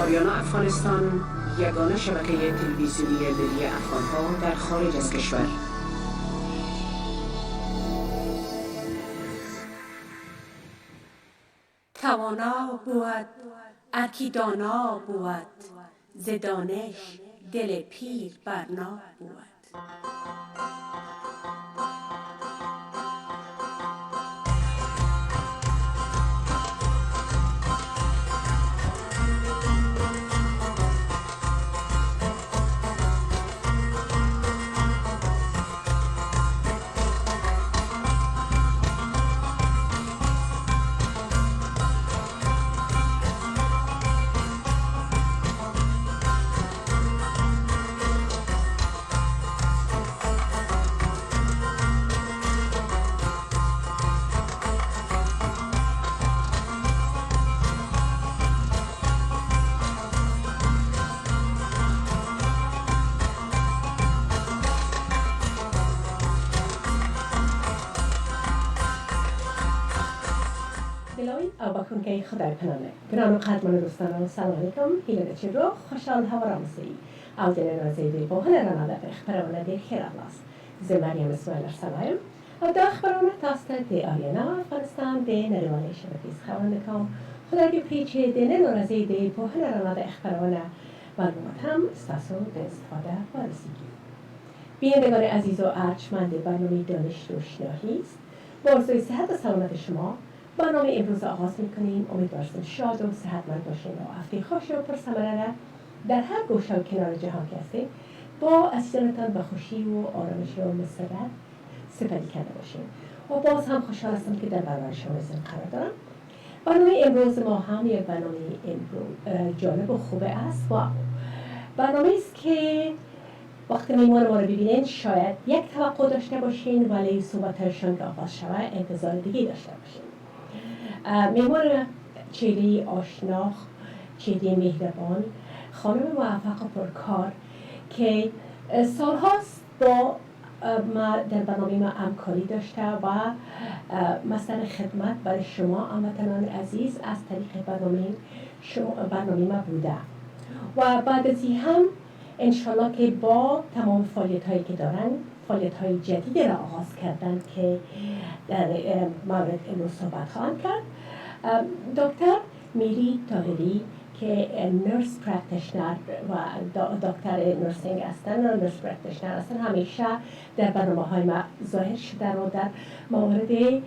آریانا افغانستان یگانه شبکه تلویزیونی ملی افغان‌ها در خارج از کشور. توانا بود ارکی دانا بود، ز دانش دل پیر برنا بود. او بکن که خدای پنامه گران قدرمن دوستان و سلام علیکم هیله چرو خوشحال هوارامسی او دل نازیدی با هل راناده اخبارونه دی خیر اخلاص ز مریم ارسلا او دا اخبارونه تاسته دی آریانا افغانستان دی نریوانی شبکیز خوانده کام خدای پیچه دی نازیدی با هل راناده اخبارونه معلومات هم استاسو دی استفاده وارسیگی بینندگان عزیز و ارجمند برنامه دانش و شناختی است. با آرزوی صحت و سلامت شما برنامه امروز آغاز می‌کنیم. امیدوارم شاد و صحتمند باشین و هفته خوش و پرثمره در هر گوشه و کنار جهان که هستید با عزیزانتان به خوشی و آرامش و مسرت سپری کرده باشین. و باز هم خوشحال هستم که در برنامه شما قرار دارم. برنامه امروز ما هم یک برنامه جالب و خوبه است و برنامه است که وقتی میمون ما رو ببینین شاید یک توقع داشته باشین ولی صحبتشان که آغاز شود انتظار دیگه داشته باشین. میمون چهره آشنا، چهره مهربان، خانم موفق و پرکار که سالهاست با ما در برنامه ما همکاری داشته و مثلا خدمت برای شما هموطنان عزیز از طریق برنامه ما بوده و بعد از این هم انشالله که با تمام فعالیت هایی که دارن فعالیت های جدیدی را آغاز کردن که در مورد امروز صحبت خواهند کرد. دکتر میری طاهری که نرس پرکتیشنر و دکتر نرسینگ هستن و نرس پرکتیشنر هستن همیشه در برنامه های ما ظاهر شده و در مورد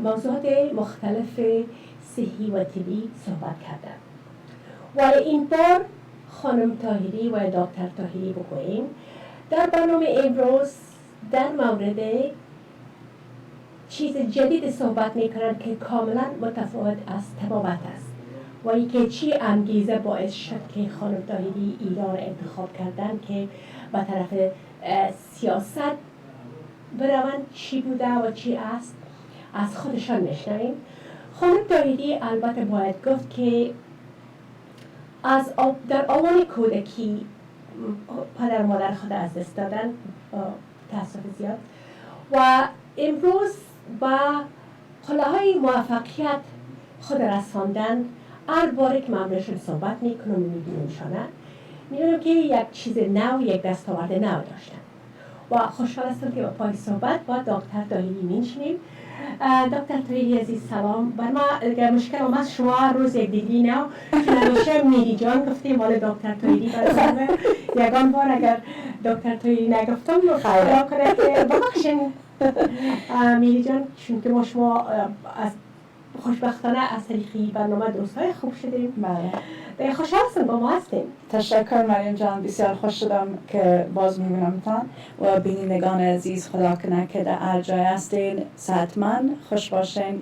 موضوعات مختلف صحی و طبی صحبت کردن. ولی این بار خانم طاهری و دکتر طاهری بگوییم در برنامه امروز در مورد چیز جدید صحبت میکنند که کاملا متفاوت از طبابت است و اینکه چی انگیزه باعث شد که خانم طاهری ایران انتخاب کردن که به طرف سیاست بروند چی بوده و چی است از خودشان میشنویم. خانم طاهری البته باید گفت که در آوان کودکی پدر و مادر خود از دست دادن تأسف زیاد و امروز با قله‌های موفقیت خود رساندن. هر باره که من بهشون صحبت میکنم و میبینمشانه میبینم که یک چیز نو، یک دستاورد نو داشتن و خوشحال هستم که با پای صحبت با دکتر طاهری میشینیم. دکتر طاهری عزیز سلام. بر ما اگر مشکل آمد شما روز یک دیگری نو که نمیشه میری جان گفتیم مال دکتر طاهری برسانه یگان بار اگر دکتر طاهری نگفتم خیلی کنه که ببخشین میری جان چون که ما شما از خوشبختانه از طریقی برنامه دوستای خوب شدیم. بله خوشحال هستم با ما هستیم. تشکر مریم جان، بسیار خوش شدم که باز میبینمتان و بینندگان عزیز خدا کنه که در هر جای هستین صحتمند خوش باشین.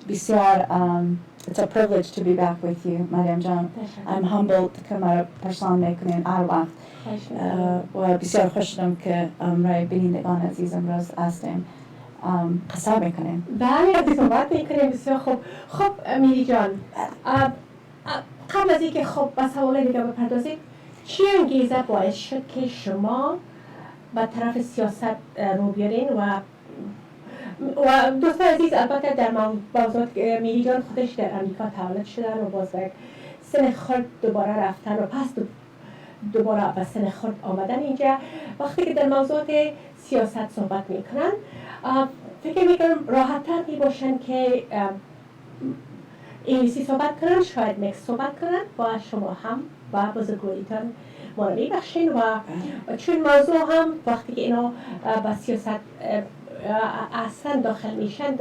بسیار it's a privilege to be back with you مریم جان. I'm humbled که مرا پرسان میکنین هر وقت و بسیار خوش شدم که رای بینندگان عزیز امروز هستیم قصه میکنیم. بله صحبت میکنیم. بسیار خوب. خب میری جان قبل از اینکه خب به سوال دیگه بپردازیم چی انگیزه باعث شد که شما به طرف سیاست رو بیارین و دوستان عزیز البته در موضوعات میری جان خودش در امریکا تولد شدن و باز یک سن خرد دوباره رفتن و پس دوباره به سن خرد آمدن اینجا وقتی که در موضوعات سیاست صحبت میکنن فکر میکنم راحت تر می باشن که انگلیسی صحبت کنن، شاید میکس صحبت کنن و شما هم و بزرگواریتان ما رو میبخشین و چون موضوع هم وقتی که اینا با سیاست اصلا داخل میشن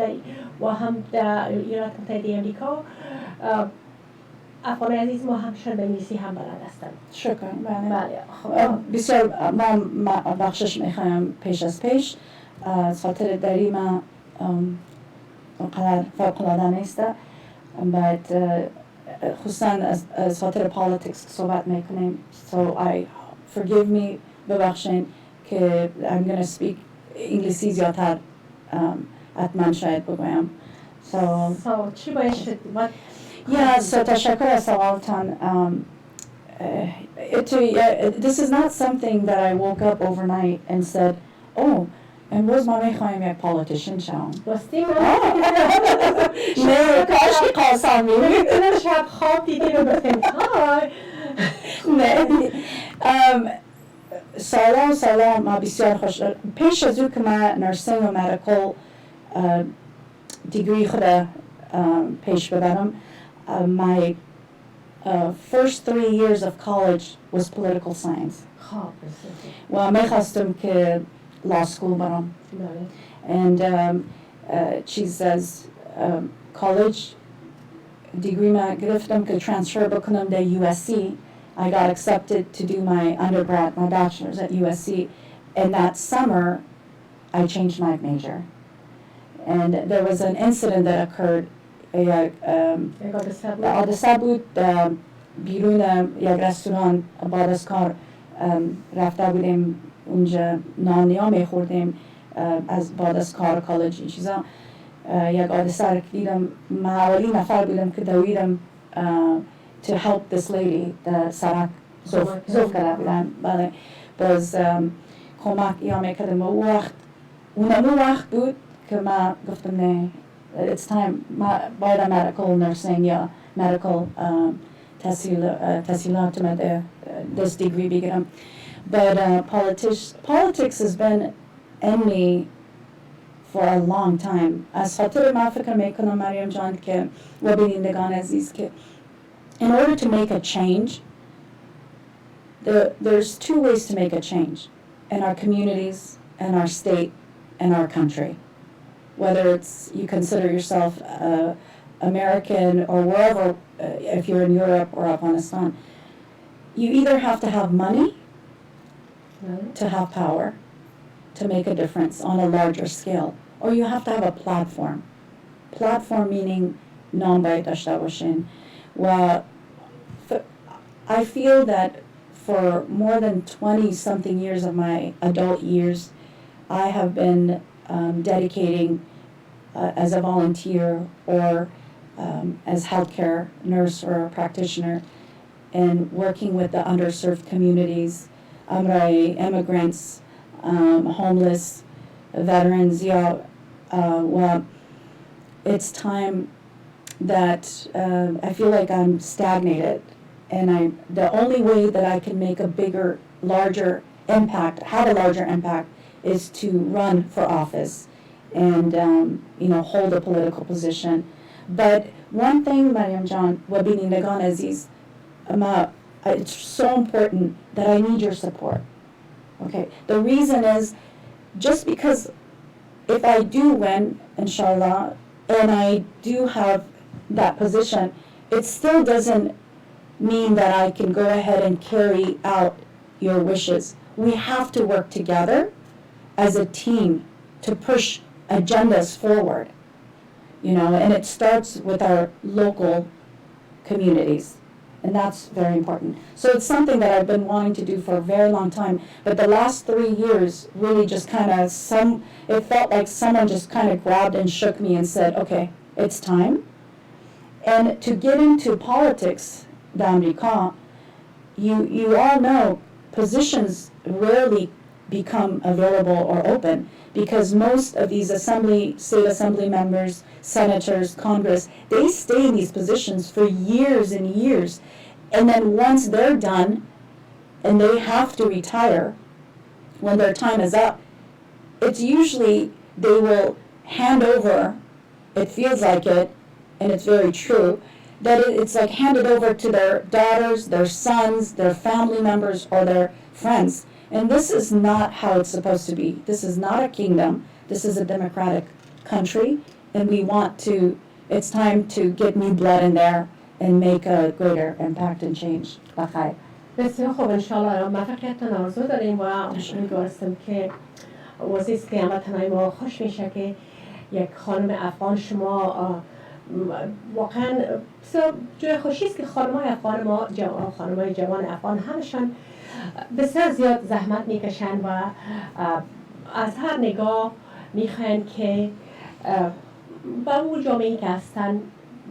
و هم در ایالات متحده امریکا افغان عزیز ما هم شد به انگلیسی هم بلد هستن. شکر. بله. بسیار ما بخشش میخوایم پیش از پیش از خاطر داری ما قدر فوق‌العاده نیست بعد خصوصا از خاطر پالیتیکس صحبت میکنیم so I forgive me ببخشین که I'm going to speak انگلیسی زیادتر حتما شاید بگویم so چی باید شد؟ so تشکر از سوالتان this is not something that I woke up overnight and said oh امروز ما میخوایم یک پالیتیشن شوم راستی نه کاش که قاسم میگم شب خواب دیدیم و گفتیم نه سلام ما بسیار خوش پیش از او که ما نرسینگ و مدیکال دیگری خود پیش ببرم my first 3 years of college was political science و میخواستم که law school برم and چیز از college degree ما گرفتم که transfer بکنم در USC I got accepted to do my undergrad, my bachelor's at USC and that summer I changed my major and there was an incident that occurred حادثه بود بیرون یک رستوران بعد از کار رفته بودیم اونجا نانیا میخوردیم از بعد از کار کالج این چیزا یک حادثه رو دیدم من اولین نفر بودم که دویدم to help this lady سرک زوف کرده بودم بله باز کمک یا میکردم اون وقت بود که من گفتم نه it's time ما باید medical nursing یا medical تحصیلات ما this degree بگیرم but politics has been in me for a long time از خاطر ما فکر میکنم مریم جان که و بینندگان عزیز که in order to make a change there's 2 ways to make a change in our communities in our state in our country whether it's you consider yourself American or wherever if you're in Europe or Afghanistan you either have to have money to have power to make a difference on a larger scale or you have to have a platform meaning non-bayt dashta bashin well I feel that for more than 20 something years of my adult years I have been dedicating as a volunteer or as healthcare nurse or practitioner and working with the underserved communities immigrants homeless veterans well it's time that I feel like I'm stagnated and the only way that I can make a larger impact have a larger impact is to run for office and hold a political position but one thing Mariam Jan wa binidagan aziz it's so important that I need your support okay the reason is just because if I do win inshallah and I do have that position it still doesn't mean that I can go ahead and carry out your wishes we have to work together as a team to push agendas forward and it starts with our local communities and that's very important so it's something that I've been wanting to do for a very long time but the last 3 years really just kind of it felt like someone just kind of grabbed and shook me and said okay it's time and to get into politics d'America you all know positions rarely become available or open because most of these state assembly members, senators, Congress, they stay in these positions for years and years. And then once they're done and they have to retire, when their time is up, it's usually they will hand over, it feels like it, and it's very true, that it's like handed over to their daughters, their sons, their family members, or their friends. And this is not how it's supposed to be. This is not a kingdom. This is a democratic country, and it's time to get new blood in there and make a greater impact and change. بخیر. بسیار خوب، انشاءالله موفقیتتان آرزو داریم و امیدوار هستم که واسه قیامت ما خوش میشه که یک خانم افغان شما واقعا بسیار جای خوشی است که خانم‌های افغان ما خانم‌های جوان افغان همشان بسیار زیاد زحمت میکشن و از هر نگاه میخواین که با اون جامعه‌ای که هستن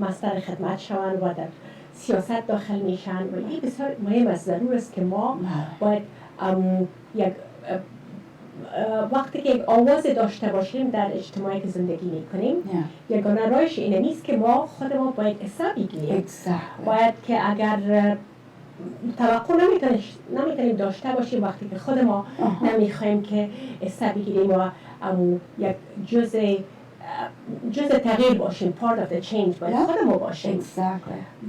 مصدر خدمت شوند و در سیاست داخل میشن و این بسیار مهم است. ضرور است که ما باید یک وقتی که یک آواز داشته باشیم در اجتماعی که زندگی میکنیم، یگانه راهش اینه نیست که ما خودمون باید حساب بگیریم. باید که اگر توقع نمیتونیم داشته باشیم وقتی که خود ما نمیخوایم که حساب بگیریم و یک جزء تغییر باشیم، part of the change باید خود ما باشیم.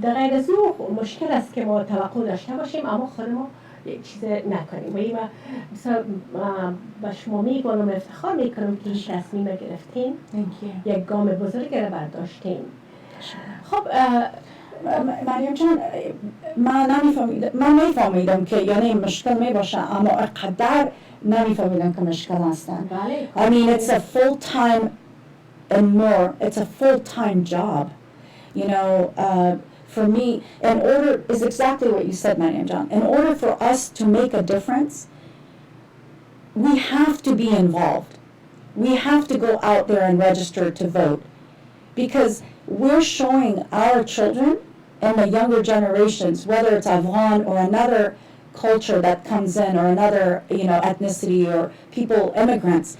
در غیر از او مشکل است که ما توقع داشته باشیم اما خود ما یک چیز نکنیم و این با شما میگم و افتخار میکنم که این تصمیم گرفتین، یک گام بزرگ را برداشتین. خب مریم جان، من نمیفهمیدم که یعنی مشکل میباشه اما اقدر نمیفهمیدم که مشکل هستن. I mean it's a full-time and more, it's a full-time job, you know. For me, is exactly what you said, Mariam John. In order for us to make a difference, we have to be involved. We have to go out there and register to vote, because we're showing our children and the younger generations, whether it's Afghan or another culture that comes in or another, ethnicity or people, immigrants,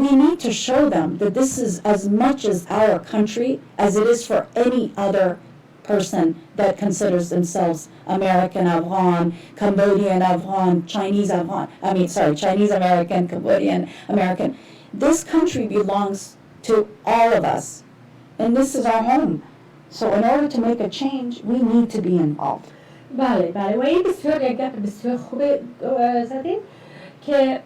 we need to show them that this is as much as our country as it is for any other person that considers themselves American Afghan, Cambodian Afghan, Chinese American, Cambodian American. This country belongs to all of us, and this is our home. So in order to make a change, we need to be involved. بله و این بسیار یک گپ بسیار خوبه زدین که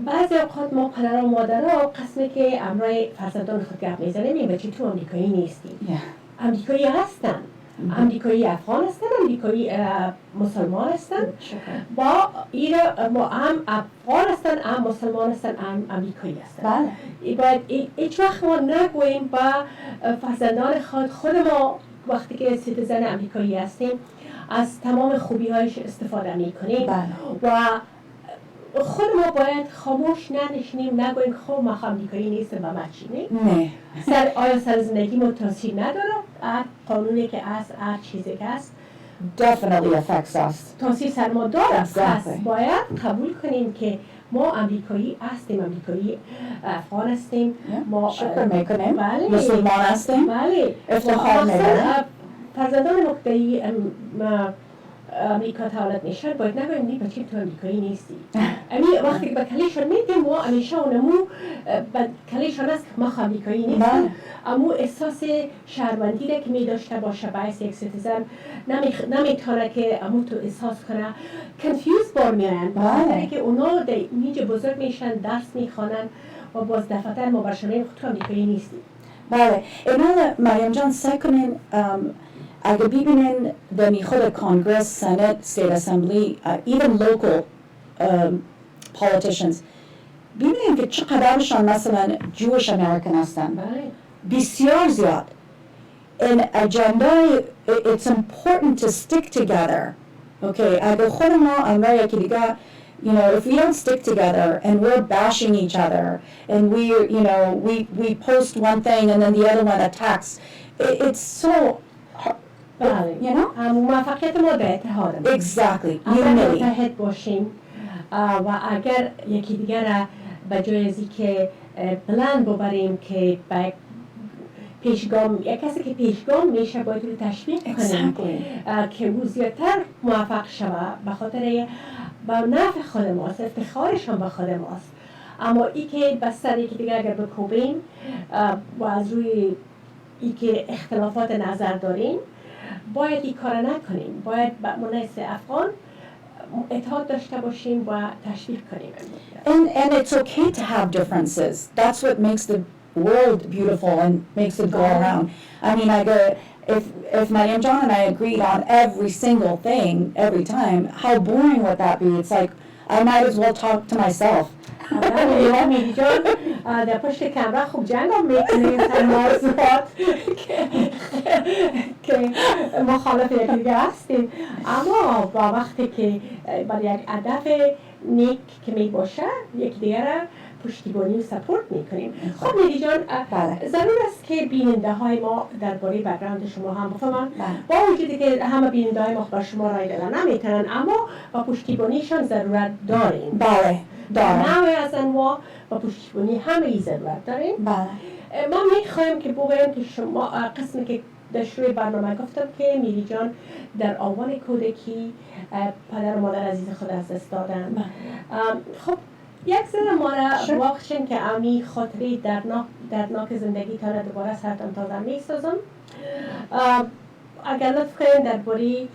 بعضی اوقات ما پدر و مادرها قسمه که امرای فرزندان خود گپ میزنیم این بچه تو امریکایی نیستی. امریکایی هستن، امریکایی افغان هستن، امریکایی مسلمان هستن، با این ما هم افغان هستن، هم مسلمان هستن، هم امریکایی هستن. باید هیچ وقت ما نگوییم با فرزندان خود ما وقتی که سیتیزن امریکایی هستیم از تمام خوبی هایش استفاده میکنیم و خود ما باید خاموش ننشینیم، نگوییم خب ما امریکایی نیستم و ما چی نه. آیا سر زندگی ما تاثیر نداره؟ قانونی که هست، هر چیزی که هست definitely affects us. تاثیر سر ما داره. پس باید قبول کنیم که ما امریکایی هستیم، امریکایی افغان هستیم، ما شکر میکنیم، مسلمان هستیم، افتخار میکنیم. فرزندان نقطه‌ای امریکا تولد میشن باید نگویم نی بچه تو امریکایی نیستی. امی وقتی که به کلیشان میدیم ما همیشه اونمو به کلیشان است که ما امریکایی نیستیم، اما احساس شهروندی که میداشته باشه باعث یک سیتیزن نمیتونه که امو تو احساس کنه کنفیوز بار میرن، بخاطر که اونا در اینجا بزرگ میشن، درس میخوانن و باز دفعتر ما برشانه خود تو امریکایی نیستی. بله، اینا مریم جان سعی کنین اگه ببینین در خود کانگرس، سنت، state assembly, even local politicians، ببینین که چقدرشان مثلا Jewish American هستن، بسیار زیاد. In agenda, it's important to stick together. Okay, اگه خود ما امرای یکی دیگه if we don't stick together and we're bashing each other and we post one thing and then the other one attacks, it's so موفقیت ما به اتحاد. Exactly. اگر متحد باشیم و اگر یکی دیگر را به جای از که پلان ببریم که پیشگام یک کسی که پیشگام میشه باید رو تشویق کنیم که او زیادتر موفق شود به خاطر با نفع خود ماست، افتخارش هم به خود ماست. اما ای که بستر یکی دیگه اگر بکوبیم و از روی ای که اختلافات نظر داریم باید این کار نکنیم، باید به مناسب افغان اتحاد داشته باشیم و تشویق کنیم. And it's okay to have differences. That's what makes the world beautiful and makes it go around. I mean, if Mariam John and I agreed on every single thing every time, how boring would that be? It's like I might as well talk to myself. میری جان در پشت کمره خوب جنگ هم میکنیم سر موضوعات که مخالف یکی دیگه هستیم، اما با وقتی که برای یک هدف نیک که می باشه یکی دیگه را پشتیبانی و سپورت میکنیم. خب میری جان ضرور است که بیننده های ما درباره بک‌گراند شما هم بفهمن، با وجودی که همه بیننده های ما بر شما رای دادن نمیتونن، اما با پشتیبانیشان ضرورت داریم. بله نوع از انواع و پشتیبانی همه ای ضرورت داریم. بله. ما میخوایم که بگویم که شما قسمی که در شروع برنامه گفتم که میری جان در آوان کودکی پدر و مادر عزیز خود از دست دادن. خب یک ذره ما را واقعاً که امی خاطره دردناک زندگی تا دوباره سرتان تازه میسازم. اگر لطف کنین درباره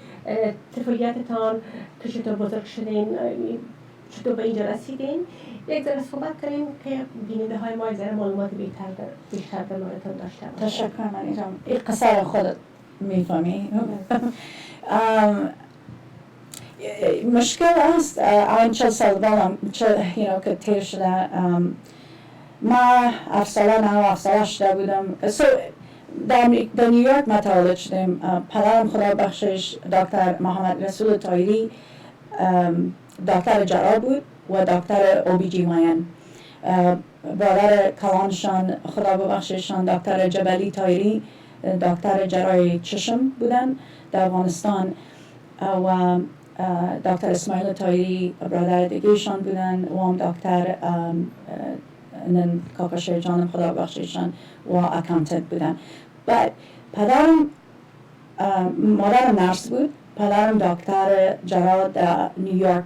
طفولیتتان که چطور بزرگ شدین، چطور به اینجا رسیدین، یک ذره صحبت کنیم که بیننده های ما یک ذره معلومات بیشتر در موردتان داشته باشن. تشکر منیرم. این قصه خودت میفهمی. مشکل است الان 40 سال دارم که تیر شده. ما ارساله شده بودم. در نیویورک ما تولد شدیم. پدرم خدا بخشش دکتر محمد رسول طاهری دکتر جراح بود و دکتر OBGYN. برادر کلانشان خدا ببخشششان دکتر جبلی طاهری دکتر جراح چشم بودن در افغانستان و دکتر اسماعیل طاهری برادر دیگهشان بودن و هم دکتر کاکا جانم خدا ببخشششان و اکانتنت بودن. بعد پدرم مادرم نرس بود، پدرم دکتر جراح در نیویورک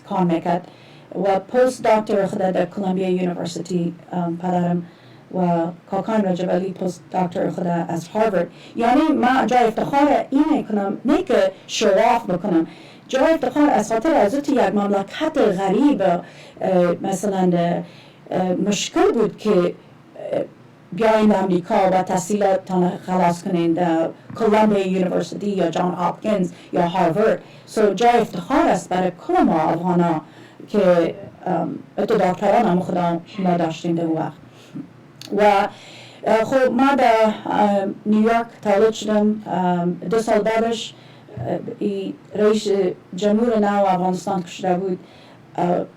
کار میکرد و پست دکتر خود در کلمبیا یونیورسیتی پدرم و کاکایم را جبلی پست دکتر خود از هاروارد. یعنی من جای افتخار اینه کنم، نه که شواف بکنم، جای افتخار از خاطر از یک مملکت غریب مثلا مشکل بود که بیاین امریکا و تحصیلاتتان خلاص کنین در کلمبیا یونیورسیتی یا جان هاپکینز یا هاروارد. جای افتخار است برای کل ما افغانا که دکتران هم خدا ما داشتیم در وقت. و خب ما در نیویورک تولد شدم. 2 سال بعدش رئیس جمهور نو افغانستان کشیده بود.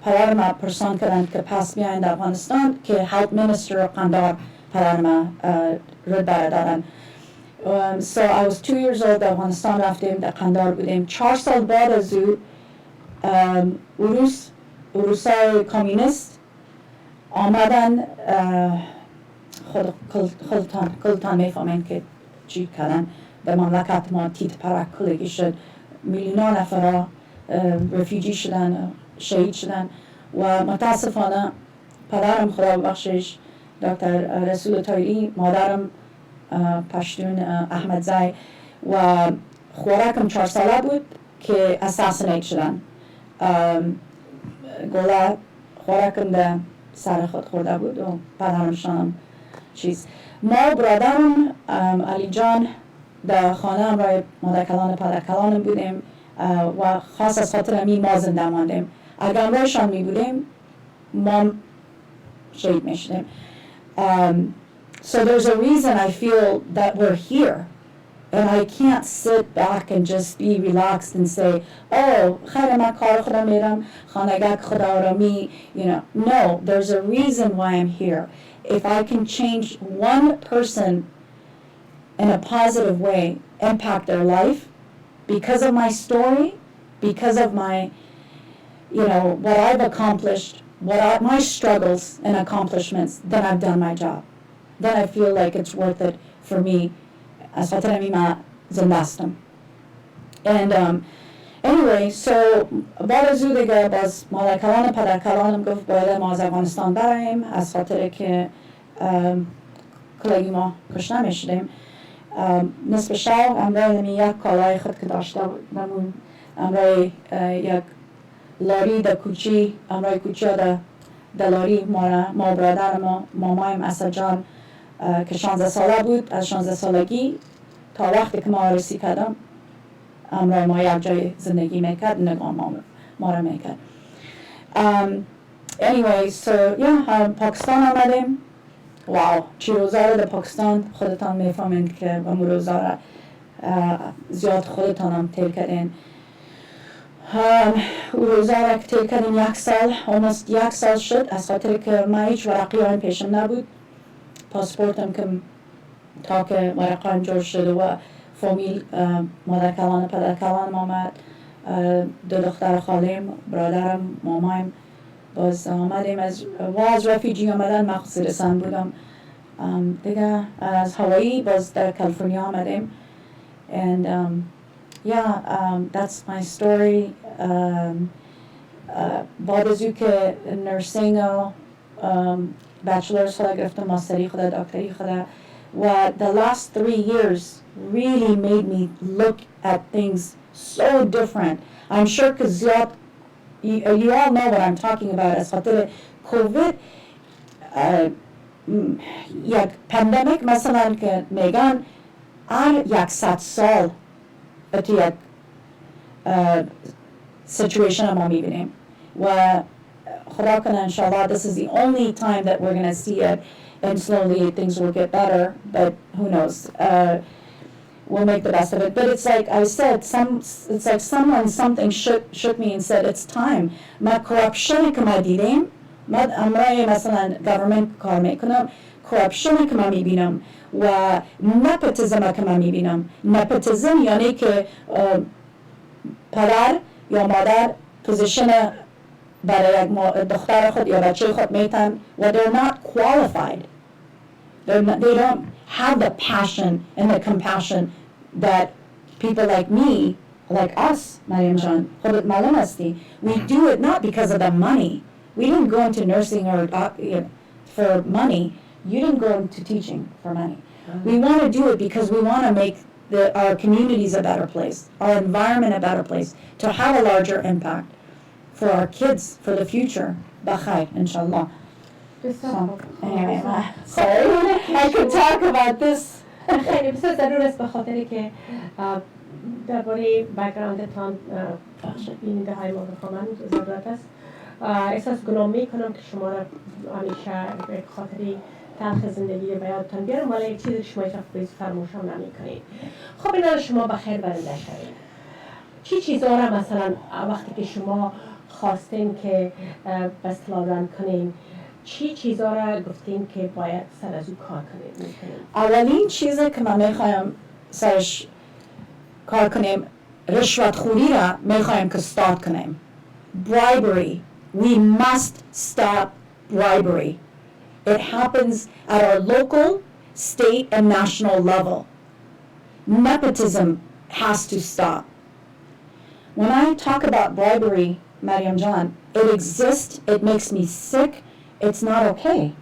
پدرم پرسان کردند که پس بیاین در افغانستان که هلت مینیستر قندار پدرم رتبه دادن. So I was 2 years old در افغانستان رفتیم، در قندار بودیم. 4 سال بعد از او روسای کمونیست آمدن، خودتان میفهمین که چی کردن در مملکت ما. تیت پرک کلگی شد، میلیون نفر رفیجی شدن، شهید شدن و متاسفانه پدرم خدا ببخشش دکتر رسول طاهری، مادرم پشتون احمد زای و خوارکم 4 ساله بود که اساسینیت شدن. گوله خوارکم در سر خود خورده بود و پدرمشان چیز. ما برادرم علی جان در خانه هم رای مادر کلان پدر کلانم بودیم و خاص از خاطر امی ما زنده ماندیم. اگر امرایشان می بودیم ما شهید می شدیم. So there's a reason I feel that we're here. And I can't sit back and just be relaxed and say, oh, خیلی من کار خدا میرم، خانگاه خدا را می, No, there's a reason why I'm here. If I can change one person in a positive way, impact their life, because of my story, because of my, what I've accomplished, my struggles and accomplishments, then I've done my job. Then I feel like it's worth it for me. از خاطر میمه زنده هستم. And anyway, so بعد از او دیگه باز مادرکلان پدرکلانم گفت باید ما از افغانستان براییم از خاطر که کلگی ما کشته میشدیم. نصف شب امروی یک کالای خود که داشته بودم امروی یک لاری در کوچی امروی کوچی در لاری ما برادر ما مامایم اسد جان که 16 ساله بود از 16 سالگی تا وقتی که ما رسی کردم امروی ما یک جای زندگی میکرد نگاه ما را میکرد. Anyway, so yeah, پاکستان آمدیم. واو چی روزا رو در پاکستان خودتان میفهمین که و روزا رو زیاد خودتان هم تیل کردین. روزا رو که تیل کردین یک سال almost یک سال شد از خاطر که من هیچ ورقی هم پیشم نبود. پاسپورتم که تا که ورقایم جور شده و فامیل مادرکلان و پدرکلانم آمد دو دختر خالیم برادرم مامایم باز آمدیم از رفیجی آمدن مخصوص رسان بودم دیگه از هوایی باز در کالیفرنیا آمدیم and that's my story. بعد از او که نرسینگ bachelor's خدا گرفتم ماستری خدا دکتری خدا و the last 3 years really made me look at things so different. I'm sure because you all know what I'm talking about as خاطر COVID یک پندمیک مثلا که میگن 100 سال ات یک situation ما میبینیم و خدا کنه انشاءالله this is the only time that we're going to see it and slowly things will get better but who knows we'll make the best of it. But it's like I said, it's like something shook me and said, it's time. ما corruption که ما دیدیم، ما امرای مثلا government کار میکنم، corruption که ما میبینم و nepotism که ما میبینم. nepotism یعنی که پدر یا مادر پوزیشن برای یک دختر خود یا بچه خود میتن و they're not qualified. They don't have the passion and the compassion that people like me, like us, Mariam Jan, we do it not because of the money. We didn't go into nursing or for money. You didn't go into teaching for money. We want to do it because we want to make our communities a better place, our environment a better place, to have a larger impact for our kids, for the future. Bakhay, inshallah. So, anyway, sorry, I could talk about this. خیلی بسیار ضرور است به خاطری که درباره بک‌گراندتان بیننده های ما بخوامن ضرورت است. احساس گناه میکنم که شما را همیشه به خاطری تلخ زندگی رو به یادتان بیارم ولی یک چیزی شما هیچ فراموش هم نمی‌کنید. خب اینا شما بخیر برنده شوید. چی چیزا را مثلا وقتی که شما خواستین که به اصطلاح ران کنین چی چیزا را گفتین که باید سر از او کار کنیم؟ اولین چیزی که من میخوایم سرش کار کنیم رشوتخوری را میخوایم که start کنیم. Bribery. We must stop bribery. It happens at our local, state, and national level. Nepotism has to stop. When I talk about bribery, Mariam Jan, it exists, it makes me sick, it's not okay.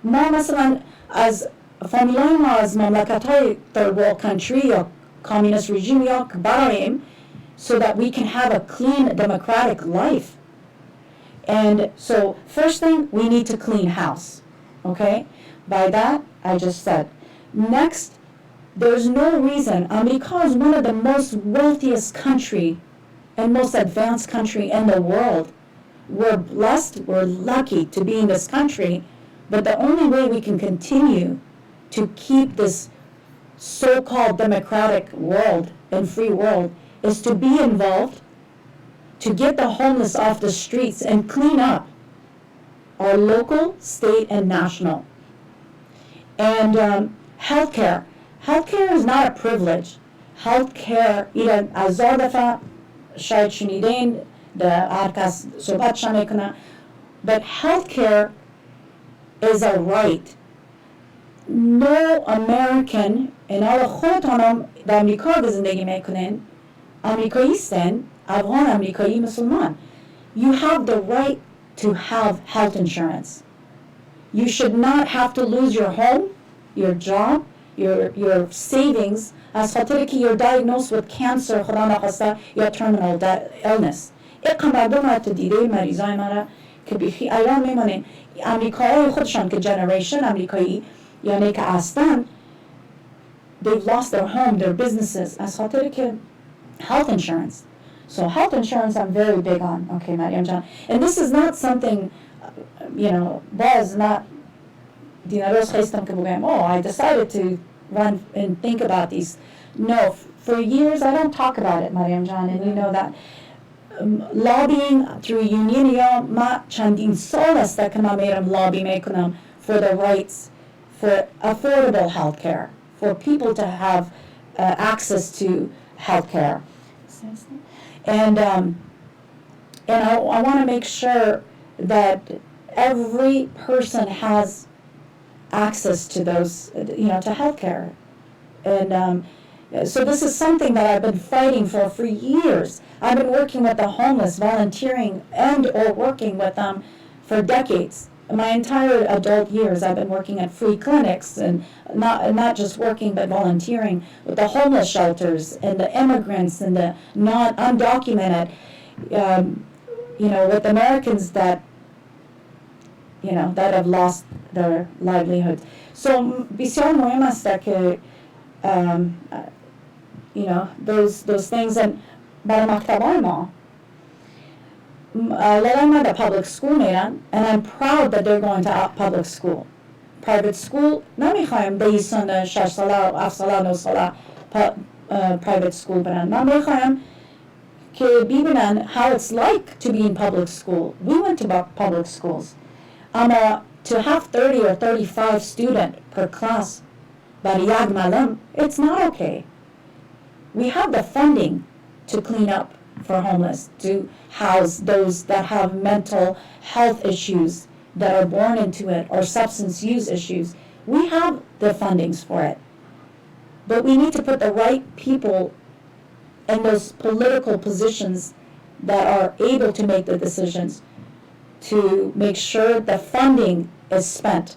ما مثلا از فامیلای ما از مملکت‌های third world country یا communist regime یا برایم so that we can have a clean democratic life. And so first thing we need to clean house. Okay? By that I just said. Next, there's no reason America is one of the most wealthiest country and most advanced country in the world. We're blessed, we're lucky to be in this country, but the only way we can continue to keep this so-called democratic world and free world is to be involved, to get the homeless off the streets and clean up our local, state, and national. And healthcare. Healthcare is not a privilege. Healthcare, even azar dafa shayad shunidin, the هر کس صحبتش میکنه but healthcare is a right. No American in حال خودتانم در امریکا که زندگی میکنین امریکاییستن افغان امریکایی مسلمان. You have the right to have health insurance. You should not have to lose your home, your job, your savings از خاطر که you're diagnosed with cancer خدا نخواسته یا terminal illness. این مردم را تو دیده مریضای مرا که بیخی ایران میمونین امریکایی خودشان که جنریشن امریکایی یعنی که هستن they've lost their home, their businesses از خاطر که health insurance. So health insurance I'm very big on. Okay, Mariam Jan. And this is not something, باز not دیناروز خواستم که بگم, I decided to run and think about these. No, for years I don't talk about it, Mariam Jan, and you know that. Lobbying through union یا ما چندین سال است که ما میرم lobby میکنم for the rights, for affordable health care, for people to have access to health care. And I want to make sure that every person has access to those, to health care. And so this is something that I've been fighting for years. I've been working with the homeless, volunteering and or working with them for decades. My entire adult years, I've been working at free clinics and not just working, but volunteering with the homeless shelters and the immigrants and the undocumented, with Americans that, that have lost their livelihoods. So, بسیار مهم است که, those things and برای مکتبای ما. Let the public school میرن and I'm proud that they're going to public school. Private school نمیخوایم 10 سال 6 ساله 7 ساله 9 ساله private school برن. من میخوایم که ببینن how it's like to be in public school. We went to public schools. To have 30 or 35 students per class برای یک معلم, it's not okay. We have the funding to clean up for homeless, to house those that have mental health issues that are born into it or substance use issues. We have the fundings for it. But we need to put the right people in those political positions that are able to make the decisions to make sure the funding is spent.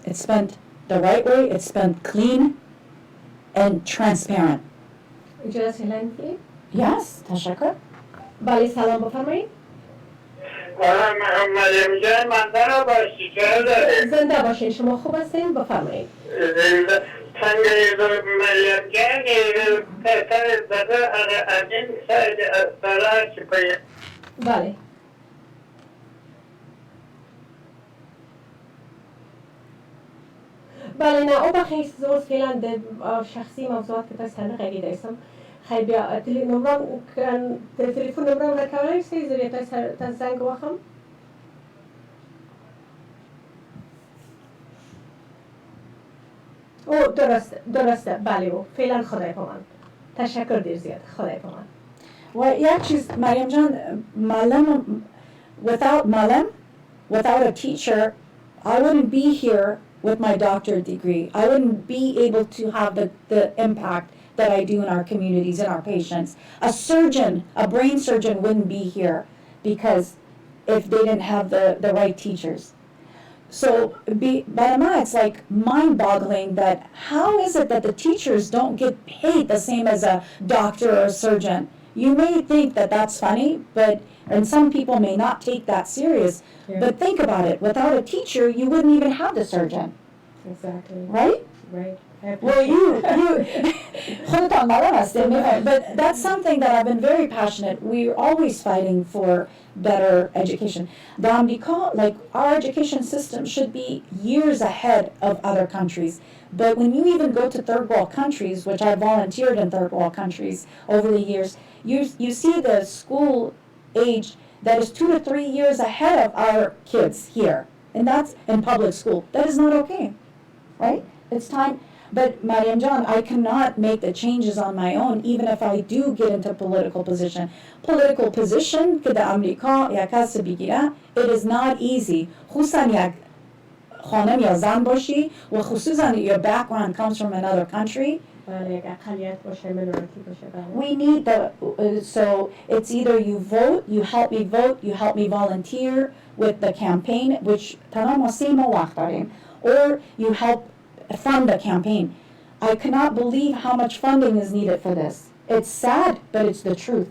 It's spent the right way, it's spent clean and transparent. اجازه لنگی؟ Yes, تشکر. بله سلام بفرمایید. مریم جان منظر باشی چرا داره؟ زنده باشین شما خوب هستین بفرمایید. تنگه مریم جان پسر زده از این ساید از برای چی باید؟ بله. بله نه او بخیش زور فعلا شخصی موضوعات که تسهیل قیدی داشتم خیلی بیا تلفن نمرم را کاری سیزی بیا تا زنگ وخم او درسته بله او فعلا خدای پامان تشکر دیر زیاد خدای پامان و یک چیز مریم جان معلم without a teacher I wouldn't be here with my doctorate degree. I wouldn't be able to have the impact that I do in our communities and our patients. A surgeon, a brain surgeon wouldn't be here because if they didn't have the right teachers. So, Barama, it's like mind-boggling that how is it that the teachers don't get paid the same as a doctor or a surgeon? You may think that that's funny, and some people may not take that serious, but think about it. Without a teacher, you wouldn't even have the surgeon. Exactly. Right? Right. Well, but that's something that I've been very passionate. We're always fighting for better education. Like our education system should be years ahead of other countries. But when you even go to third world countries, which I volunteered in third world countries over the years, you see the school age that is 2 to 3 years ahead of our kids here. And that's in public school. That is not okay, right? It's time. But Mariam Jan, I cannot make the changes on my own, even if I do get into political position. Political position که در امریکا یک کس بگیره, it is not easy. خصوصا یک خانم یا زن باشی و خصوصا your background comes from another country. بله، یک اقلیت باشه، منورتی باشه. بله. We need so it's either you vote, you help me volunteer with the campaign, which تمام ما وقت داریم, or you help fund the campaign. I cannot believe how much funding is needed for this. It's sad, but it's the truth.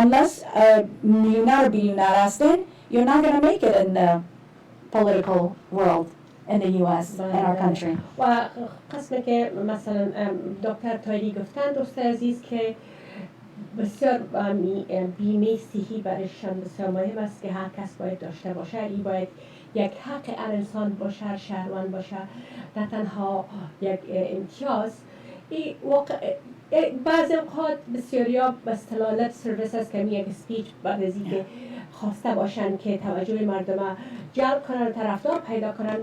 Unless millionaire billionaire هستین, you're not going to make it in the political world in the US, in our country. و قسمی که مثلا دکتر تاهری گفتن دوست عزیز که بسیار بیمه صحی برایشان بسیار مهم است که هر کس باید داشته باشه. این باید یک حق انسان باشه، شهروند باشه، نه تنها یک امتیاز. این بعضی اوقات بسیاریا به اصطلاح لپ سرویس است که یک اسپیچ برای که خواسته باشن که توجه مردم جلب کنن، طرفدار پیدا کنن،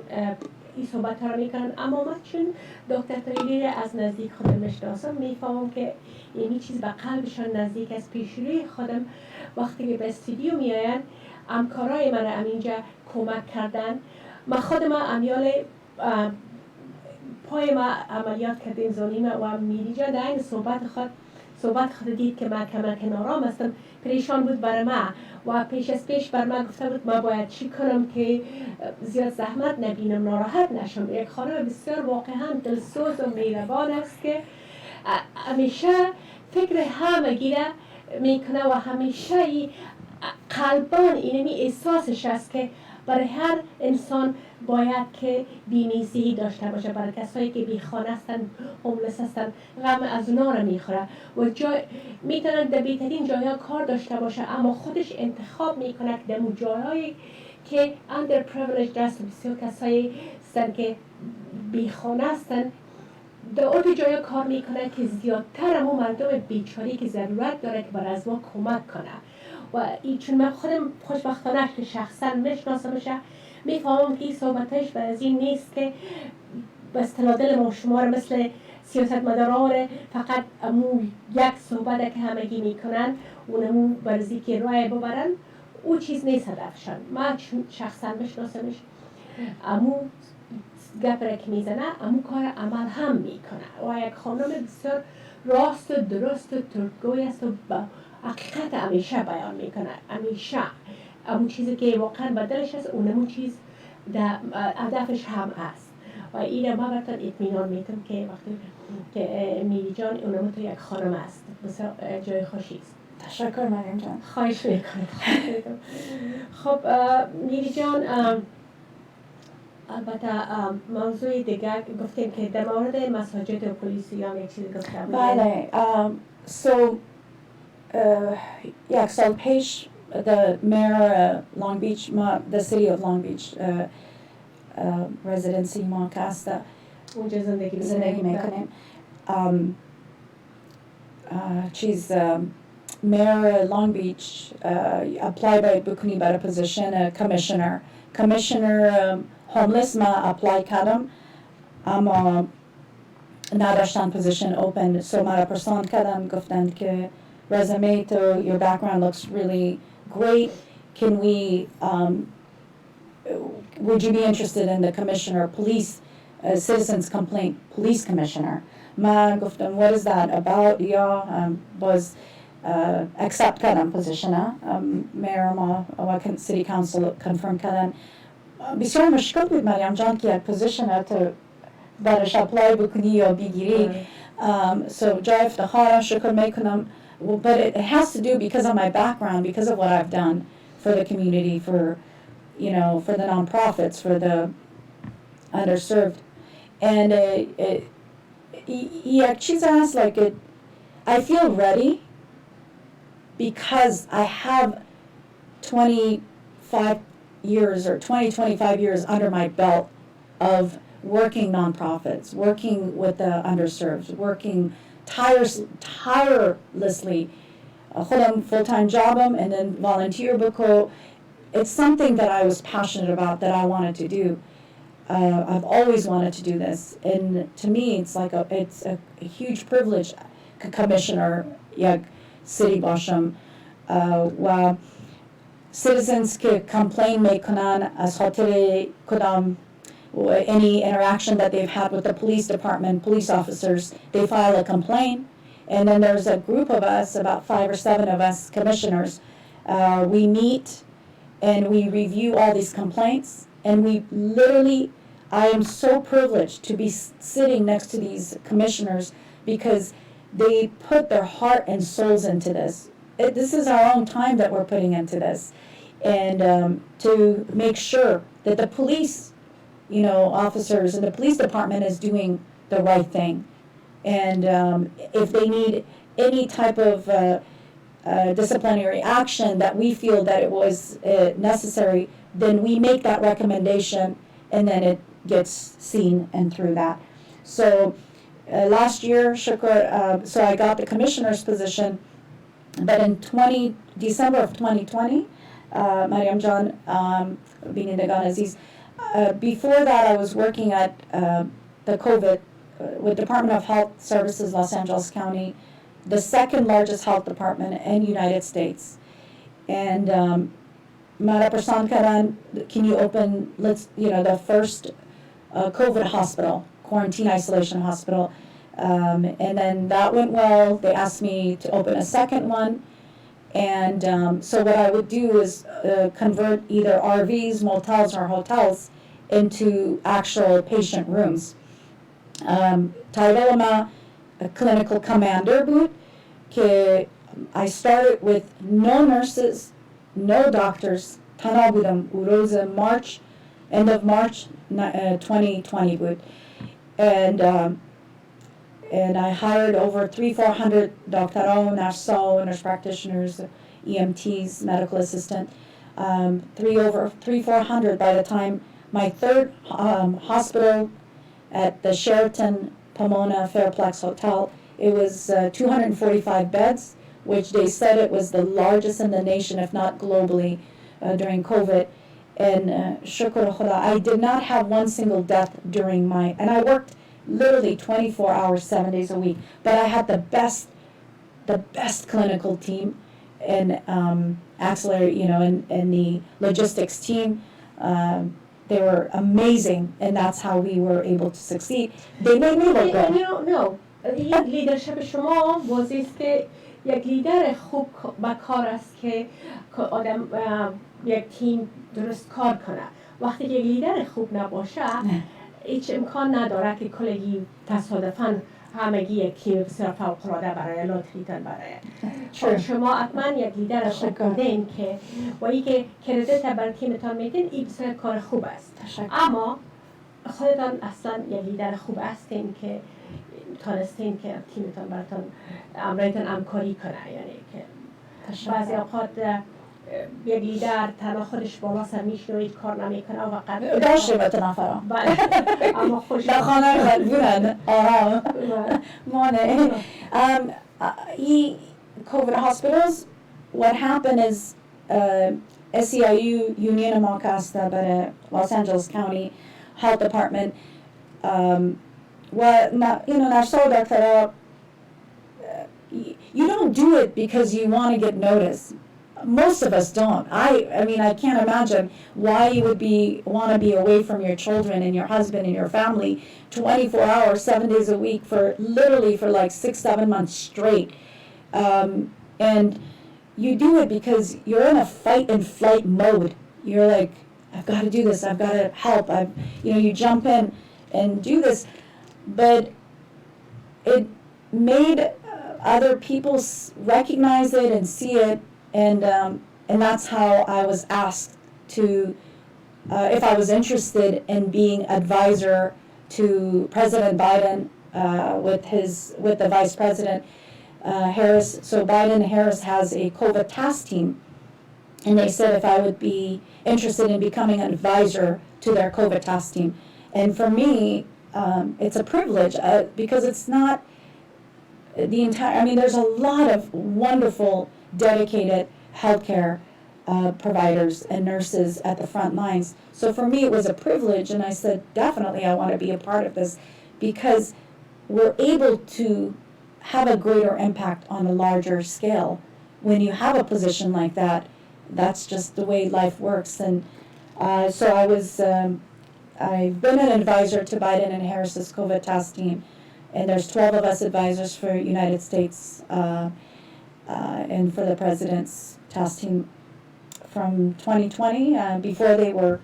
این صحبت ها رو میکنن. اما من چون دکتر تاهری از نزدیک خودم میشناسم، میفهمم که این چیز به قلبشان نزدیک است. پیش روی خودم وقتی که به استودیو میاین، همکارای من همینجا کمک کردن. من خودم امیال پای ما عملیات کردیم زانیم و میری جان در این صحبت خود دید که من کمک نارام هستم، پریشان بود برای ما و پیش بر من گفته بود ما باید چی کنم که زیاد زحمت نبینم، ناراحت نشم. یک خانم بسیار واقعا دلسوز و مهربان است که همیشه فکر همگی را میکنه و همیشه قلبان اینمی احساسش است که برای هر انسان باید که بیمه صحی داشته باشه. برای کسایی که بیخانه هستن، هوملس هستن، غم از اونا رو میخوره و میتونن در بهترین جایها کار داشته باشه، اما خودش انتخاب میکنه که در اون جاهایی که under privileged هست، بسیار کسایی هستن که بیخانه هستن، در اون جاها کار میکنه که زیادتر همون مردم بیچاری که ضرورت داره که برای از ما کمک کنه. و چون من خودم خوشبختانه که شخصا میشناسمش، میفهمم که این صحبتش برای این نیست که به اصطلاح دل ما شما رو مثل سیاستمداران فقط امو یک صحبت که همگی میکنن اونمو برای که رای ببرن، او چیز نیست هدفشان. من چون شخصا میشناسمش، امو گپ که میزنه امو کار عمل هم میکنه و یک خانم بسیار راست و درست و ترکگوی است و با حقیقت همیشه بیان میکنه. همیشه امو چیزی که واقعا بدلش است اونمو چیز هدفش هم است و این ما براتون اطمینان میتونم که وقتی که میری جان اونمو تو یک خانم است، بسیار جای خوشی است. تشکر مریم جان. خواهش میکنم. خب میری جان، البته موضوع دیگر گفتیم که در مورد مساجد و پلیسی هم یک چیزی گفتم. بله. یک سال پیش the mayor Long Beach, the city of Long Beach residency ما که هست اونجا زندگی میکنیم. چیز mayor Long Beach apply باید بکنی برای position commissioner homeless ما apply کردم اما نداشتن position open، so ما را پرسان کردن، گفتند که resume to your background looks really great. Can we would you be interested in the commissioner, police citizens complaint police commissioner? ما گفتم what is that about? یا was accept کردم position mayor ما و city council confirm کردن. بسیار مشکل بود مریم جان که یک position تو برش apply بکنی یا بگیری. So جای افتخار شکر میکنم. But it has to do because of my background, because of what I've done for the community, for the nonprofits, for the underserved. And I feel ready because I have 25 years or 25 years under my belt of working nonprofits, working with the underserved, working tirelessly, خودم full-time jobum and then volunteer بکو. It's something that I was passionate about, that I wanted to do. I've always wanted to do this, and to me, it's like it's a huge privilege. Commissioner, яг city basham, و citizens که complain میکنن از خاطر کدام any interaction that they've had with the police department, police officers, they file a complaint, and then there's a group of us, about 5 or 7 of us commissioners, we meet and we review all these complaints, and we literally, I am so privileged to be sitting next to these commissioners because they put their heart and souls into this. This is our own time that we're putting into this, and to make sure that the police, officers and the police department is doing the right thing. And if they need any type of disciplinary action that we feel that it was necessary, then we make that recommendation, and then it gets seen and through that. So last year, shukr, so I got the commissioner's position, but in December of 2020, Mariam Jan, Binindagana Aziz, before that I was working at the COVID with Department of Health Services, Los Angeles County, the second largest health department in the United States. And Mariam Arsala, can you open, the first COVID hospital, quarantine isolation hospital. And then that went well. They asked me to open a second one. And so what I would do is convert either RVs, motels, or hotels into actual patient rooms. Tairoma, a clinical commander boot, I started with no nurses, no doctors, Tanabudam Uroza end of March 2020 boot. And I hired over 300-400 doctors, nurse practitioners, EMTs, medical assistant, 300-400 by the time my third hospital at the Sheraton Pomona Fairplex Hotel. It was 245 beds, which they said it was the largest in the nation, if not globally, during COVID. And shukr khuda, I did not have one single death during and I worked literally 24 hours, 7 days a week. But I had the best clinical team and auxiliary, and the logistics team. They were amazing, and that's how we were able to succeed. They made me look good. No. این لیدرشپ شما واضحه است که یک لیدر خوب با کار است که آدم یک تیم درست کار کنه. وقتی که یک لیدر خوب نباشه هیچ امکان نداره که کلگی تصادفاً همگی یک تیم بسیار فوق‌العاده برای لطفیتان برای شما حتما یک لیدر خوب بودین که با اینکه کردیت بر تیمتان میدین این بسیار کار خوب است. اما خودتان اصلا یک لیدر خوب هستین که تانستین که تیمتان براتون امرایتان همکاری کنه. یعنی که بعضی اوقات یک لیدر تنها خودش بالا سر میشینه هیچ کار نمیکنه و فقط داشته به نفرم. بله. اما خوش در خانه خود بودن آرام مانه. COVID hospitals, what happened is SEIU Union Mocasta, but Los Angeles County Health Department, you don't do it because you want to get noticed. Most of us don't. I mean, I can't imagine why you would want to be away from your children and your husband and your family 24 hours, 7 days a week for like 6-7 months straight. And you do it because you're in a fight and flight mode. You're like, I've got to do this. I've got to help. You jump in and do this. But it made other people recognize it and see it. And that's how I was asked to, if I was interested in being advisor to President Biden with the Vice President Harris. So Biden and Harris has a COVID task team, and they said if I would be interested in becoming an advisor to their COVID task team. And for me, it's a privilege because it's not the entire. I mean, there's a lot of wonderful, dedicated healthcare providers and nurses at the front lines. So for me, it was a privilege, and I said, definitely, I want to be a part of this because we're able to have a greater impact on a larger scale. When you have a position like that, that's just the way life works. And so I've been an advisor to Biden and Harris's COVID task team, and there's 12 of us advisors for United States and for the president's task team from 2020, before they were,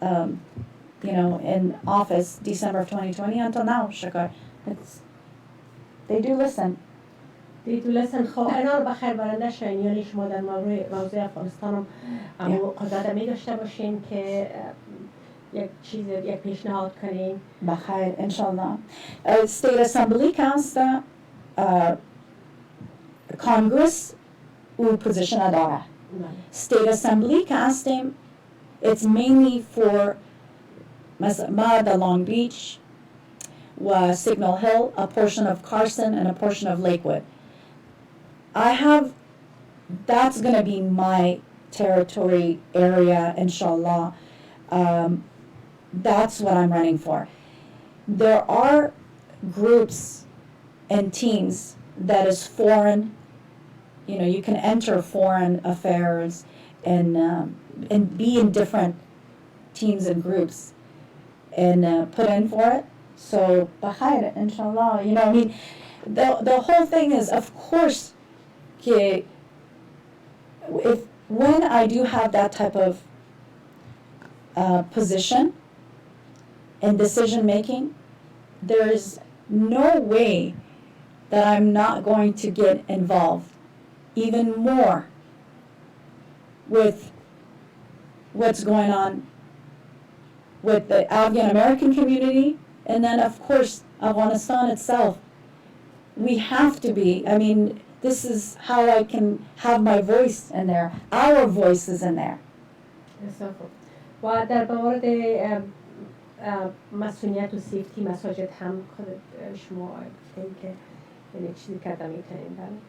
in office, December of 2020 until now, Shakar. They do listen. خب اینا رو بخیر برنده شنیانی شما در موضوع افغانستان هم قدرت داشته باشین که یک پیشنهاد کنین بخیر انشالله. State Assembly هست Congress او پوزیشن داره. State Assembly که هستیم it's mainly for مثلا the Long Beach و Signal Hill, a portion of Carson and a portion of Lakewood. That's going to be my territory area, inshallah. That's what I'm running for. There are groups and teams that is foreign. You can enter foreign affairs and be in different teams and groups and put in for it. So, bakhair, inshallah. The whole thing is, of course, when I do have that type of position and decision making, there is no way that I'm not going to get involved even more with what's going on with the Afghan American community, and then of course Afghanistan itself. We have to be, this is how I can have my voice in there. Our voice is in there. و در مورد مسئولیت و سیفتی مساجد هم خود شما گفتیم که چیزی که میتونیم بریم.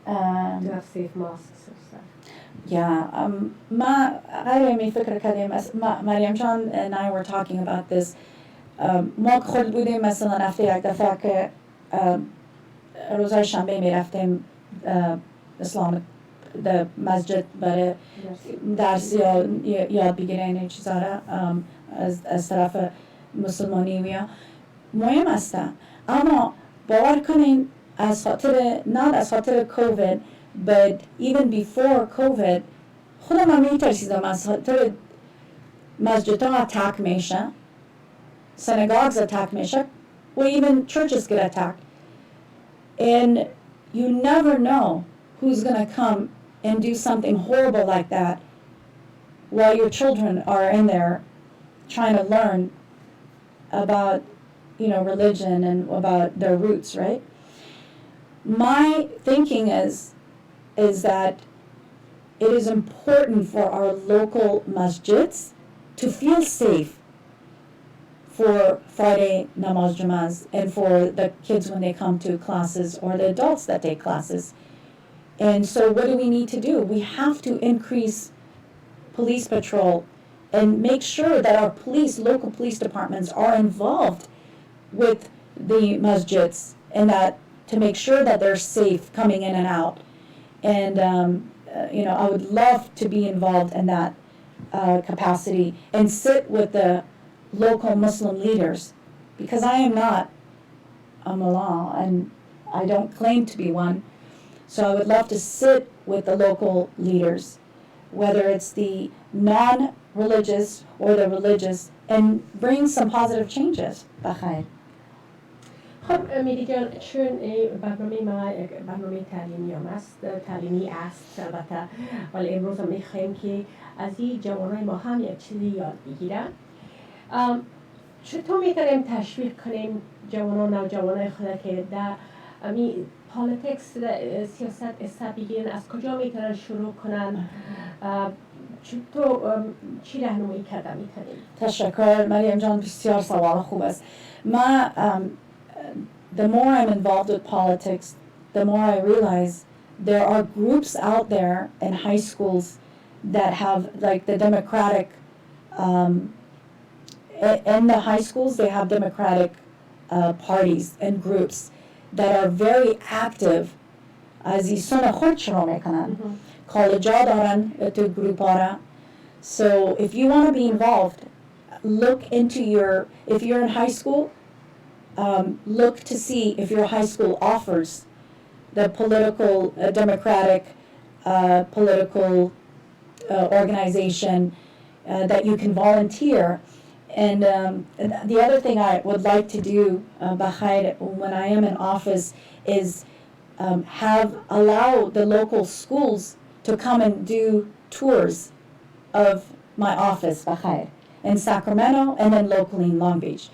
Do have safe masks and stuff. Yeah, غیر فکر کردیم Mariam Jan and I were talking about this. ما خود بودیم مثلا هفته یک دفعه که روزهای شنبه میرفتیم اسلام در مسجد برای درس یا یاد بگیرن این چیزا را از طرف مسلمانی و مهم است. اما باور کنین not از خاطر COVID, but even before COVID, خودم میترسیدم از خاطر مسجدها اتاک میشه، synagogues attack میشه، or even churches get attacked. And you never know who's going to come and do something horrible like that while your children are in there trying to learn about, religion and about their roots, right? My thinking is that it is important for our local masjids to feel safe for Friday namaz jamaz and for the kids when they come to classes or the adults that take classes. And so what do we need to do? We have to increase police patrol and make sure that our local police departments are involved with the masjids and that to make sure that they're safe coming in and out. And, I would love to be involved in that capacity and sit with the local Muslim leaders, because I am not a mullah and I don't claim to be one. So I would love to sit with the local leaders, whether it's the non-religious or the religious, and bring some positive changes. Bakhair. خب میری جان، چون برنامه ما برنامه تعلیمی است البته، ولی امروز هم میخوایم که از این جوانای ما هم یک چیزی یاد بگیرن. چطور میتونیم تشویق کنیم نوجوانای خود که در پالیتیکس سیاست حصه بگیرن؟ از کجا میتونن شروع کنن؟ چطور چی راهنمایی کرده میتونیم؟ تشکر مریم جان، بسیار سوال خوب است. The more I'm involved with politics, the more I realize there are groups out there in high schools that have like the Democratic, in the high schools they have Democratic parties and groups that are very active. از ایسان خود شروع میکنن کالجا دارن تو گروپارا. So if you want to be involved, look into if you're in high school, look to see if your high school offers the political, democratic, political organization that you can volunteer. And the other thing I would like to do, Bahai, when I am in office is allow the local schools to come and do tours of my office, Bahai, in Sacramento and then locally in Long Beach.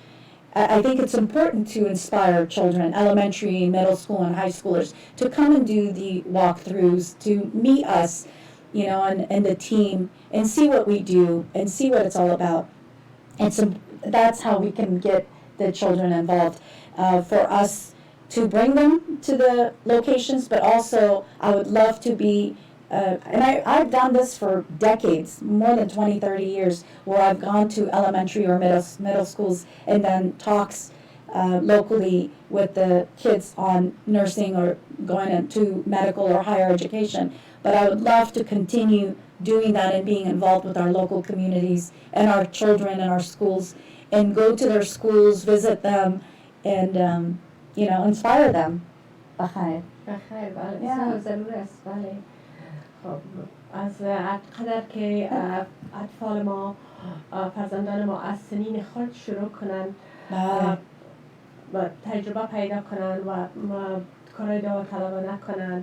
I think it's important to inspire children, elementary, middle school, and high schoolers, to come and do the walkthroughs, to meet us, and the team, and see what we do, and see what it's all about. And so that's how we can get the children involved. For us to bring them to the locations, but also I would love to be, and I've done this for decades, more than 20, 30 years, where I've gone to elementary or middle schools and done talks locally with the kids on nursing or going into medical or higher education. But I would love to continue doing that and being involved with our local communities and our children and our schools, and go to their schools, visit them, and inspire them. بخیر. بخیر بله. Yeah. ضرور است بله. خب از قدر که اطفال ما فرزندان ما از سنین خود شروع کنن و تجربه پیدا کنن و کارهای داوطلبانه نکنن.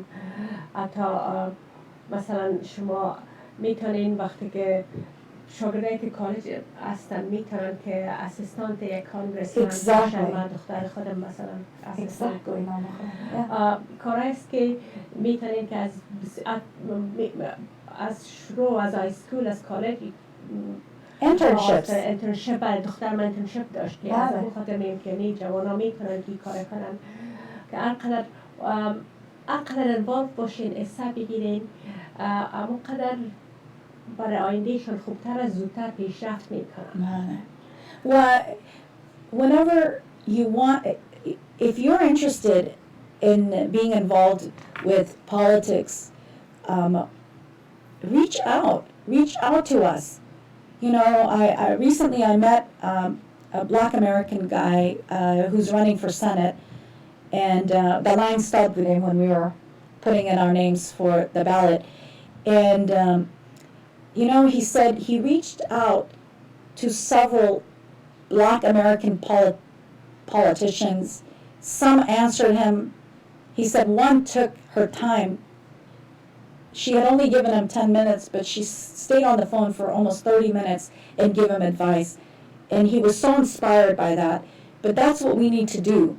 حتی مثلا شما میتونین وقتی که شاگردایی که کالج هستن میتونن که اسیستانت یک کانگرسمن باشن و دختر خودم مثلا اسیستانت کارهایی است که میتونین که از شروع از های سکول از کالج انترنشپ برای دختر من انترنشپ داشت که از اون خاطر میمکنی جوانا میتونن که کار کنن که هرقدر انوالو باشین حصه بگیرین همونقدر برای آیندهشون خوبتر از زودتر پیشرفت میکنن. Well, whenever you want, if you're interested in being involved with politics, reach out to us. I recently met a Black American guy who's running for Senate, and the line stopped with him when we were putting in our names for the ballot, and he said he reached out to several Black American politicians. Some answered him. He said one took her time. She had only given him 10 minutes, but she stayed on the phone for almost 30 minutes and gave him advice. And he was so inspired by that. But that's what we need to do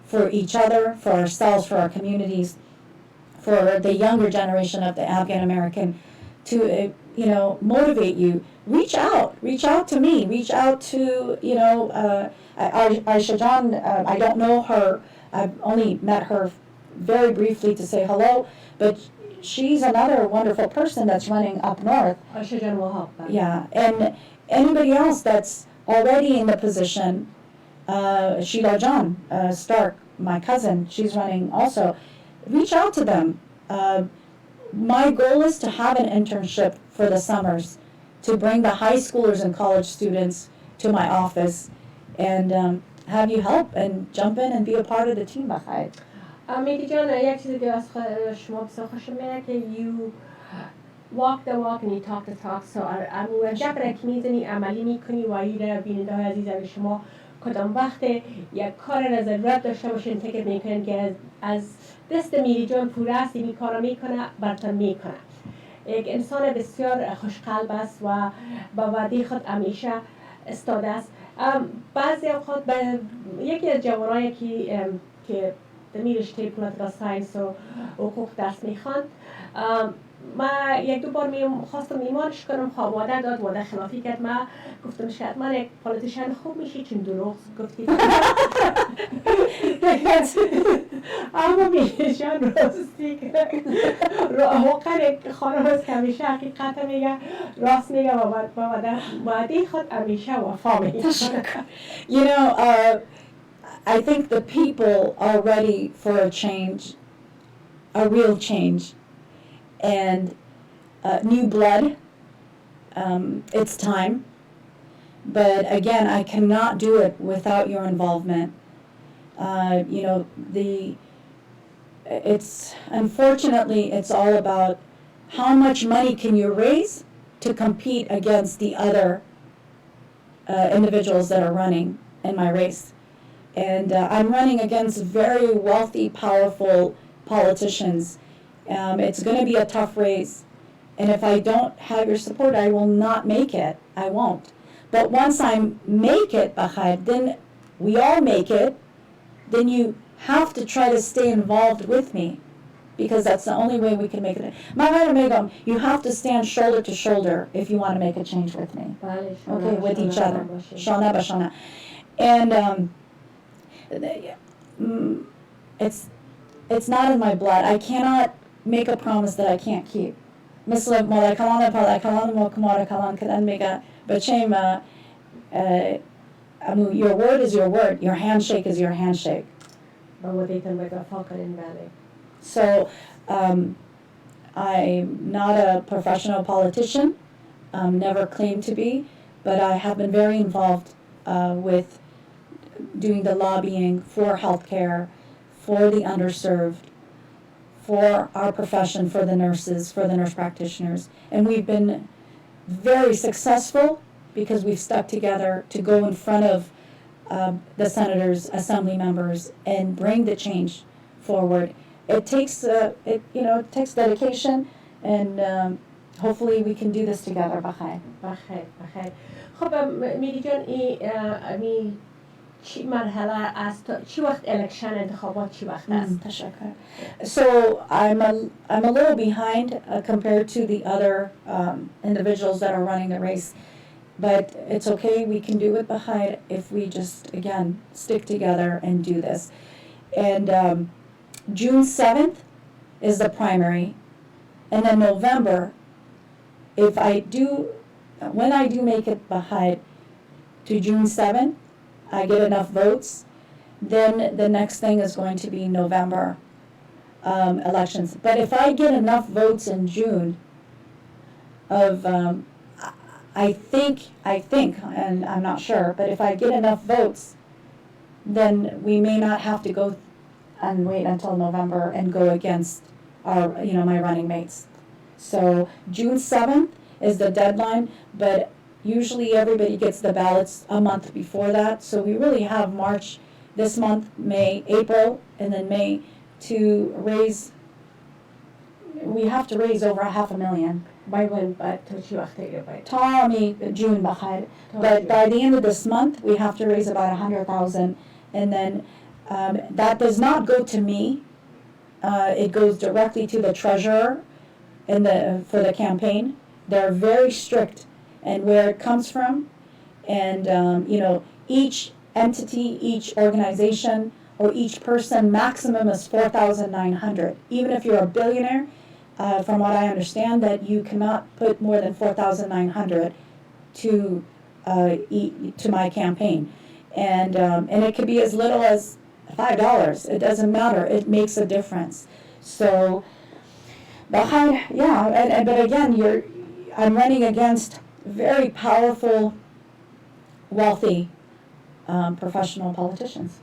for each other, for ourselves, for our communities, for the younger generation of the Afghan American, to motivate you. Reach out to me, reach out to Aisha Jan. I don't know her, I've only met her very briefly to say hello, but she's another wonderful person that's running up north. Aisha Jan will help them. Yeah, and anybody else that's already in the position, Sheila Jan Stark, my cousin, she's running also. Reach out to them. My goal is to have an internship for the summers, to bring the high schoolers and college students to my office and have you help and jump in and be a part of the team. بخیر. میدی جان یک چیزی که از شما بسیار خوشم میاد که you walk the walk and you talk the talk. So جب را که میزنی عملی میکنی و ایره بیننده های عزیز اگر شما کدام وقت یک کار را ضرورت داشته باشین فکر میکنین که از دست میری جان پوره است این کار میکنه براتون میکنه. یک انسان بسیار خوشقلب است و با وعده خود همیشه استاده است. بعضی اوقات یکی از جوانایی که در رشته پولیتیکال ساینس و حقوق درس میخواند ما یک دو بار خواستم ایمانش کنم خواب وعده داد وعده خلافی کرد من گفتمش که من یک پولیتیشن خوب میشی چون دروغ گفتی اما میگشان راستی که حقیقت خانم از که همیشه حقیقت میگه راست میگه و وعده خود همیشه وفا میکنه. You know, I think the people are ready for a change, a real change, and new blood. It's time. But again, I cannot do it without your involvement. You know, unfortunately, it's all about how much money can you raise to compete against the other individuals that are running in my race. And I'm running against very wealthy, powerful politicians. It's going to be a tough race. And if I don't have your support, I will not make it. I won't. But once I make it, Bahar, then we all make it, then you have to try to stay involved with me, because that's the only way we can make it. You have to stand shoulder to shoulder if you want to make a change with me. Okay, with each other. Shana bashana. And it's not in my blood. I cannot make a promise that I can't keep. مثل مالکان پالکان مکمارکان کدن میگه بچه ما your word is your word, your handshake is your handshake. So I'm not a professional politician, never claimed to be, but I have been very involved with doing the lobbying for healthcare, for the underserved, for our profession, for the nurses, for the nurse practitioners. And we've been very successful because we've stuck together to go in front of the senators, assembly members, and bring the change forward. It takes, it takes dedication, and hopefully we can do this together. بخیر. خب میری جان این چی مرحله است؟ چی وقت الکشن انتخابات چی وقت است؟ تشکر. So I'm a little behind compared to the other individuals that are running the race, but it's okay. We can do it, Bahir, if we just again stick together and do this. And June 7th is the primary, and then November, when I do make it, Bahir, to June 7th, I get enough votes, then the next thing is going to be November elections. But if I get enough votes in June of, I think, and I'm not sure, but if I get enough votes, then we may not have to go and wait until November and go against our, my running mates. So June 7th is the deadline, but usually everybody gets the ballots a month before that, so we really have March, this month, May, April, and then May to raise, we have to raise over $500,000. By when? But June, but by the end of this month, we have to raise about 100,000, and then that does not go to me. It goes directly to the treasurer for the campaign. They're very strict and where it comes from, and each entity, each organization, or each person, maximum is $4,900. Even if you're a billionaire, from what I understand, that you cannot put more than $4,900 to my campaign, and it could be as little as $5. It doesn't matter. It makes a difference. So, but again, I'm running against very powerful, wealthy, professional politicians.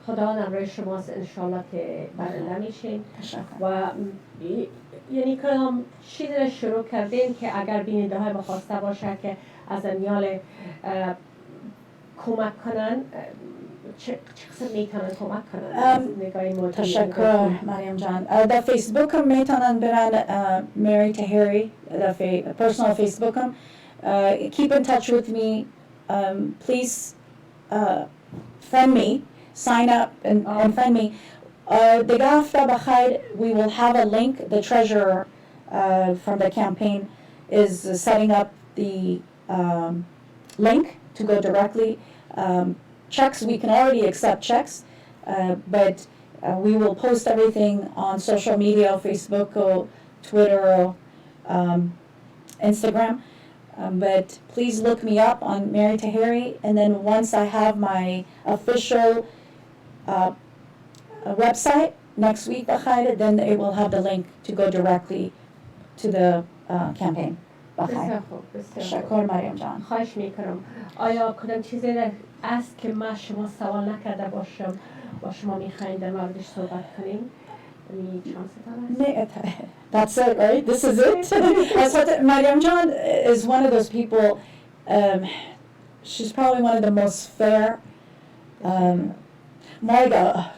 خدا نمرای شماست انشالله که برنده میشین و یعنی کدام چیزی رو شروع کردین که اگر بیننده های بخواسته باشه که از امیال کمک کنن چه قسم میتونن کمک کنن؟ تشکر مریم جان. در فیسبوک هم میتونن برن Mary Taheri, the personal Facebook هم. Keep in touch with me. Please friend me. Sign up and friend me. We will have a link. The treasurer from the campaign is setting up the link to go directly. Checks, we can already accept checks, but we will post everything on social media, Facebook or Twitter or Instagram. But please look me up on Mary Taheri, and then once I have my official website next week, then it will have the link to go directly to the campaign. بسیار خوب، بسیار خوب. شکر مریم جان. خواهش میکنم. آیا کدام چیزی است که من شما سوال نکرده باشم و شما میخواین در موردش صحبت کنیم؟ That's it, right? This is it. Mariam John is one of those people. She's probably one of the most fair. My God,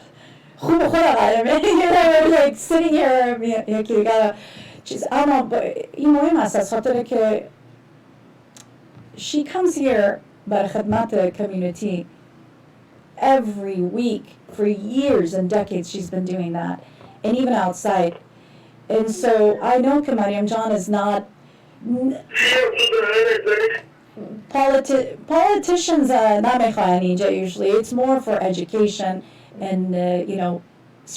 like sitting here, she's I don't know, but she comes here by the community every week for years and decades. She's been doing that. And even outside. And so I know Mariam John is not politicians usually. It's more for education and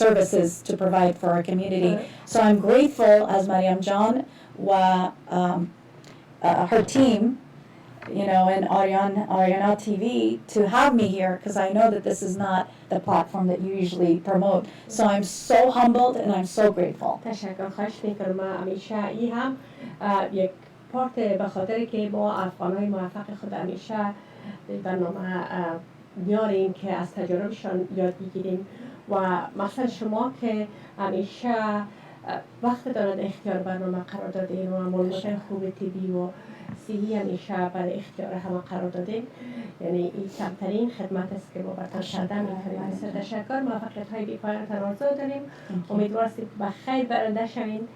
services to provide for our community. So I'm grateful as Mariam John her team, and Ariana TV to have me here, because I know that this is not the platform that you usually promote. So I'm so humbled and I'm so grateful. تشکر. خواهش میکنم. همیشه این هم یک پارت به خاطر که ما افغانای موفق خود همیشه برنامه میاریم که از تجاربشان یاد بگیریم و مثلا شما که همیشه وقت دارد اختیار برنامه قرار دادین و معلومات خوب طبی و صحی همیشه برای اختیار همه قرار دادین، یعنی این کمترین خدمت است که ما براتون کردن می‌کنیم. بسیار تشکر. موفقیت‌های بی‌پایان آرزو داریم. امیدوارم به خیر برنده شوین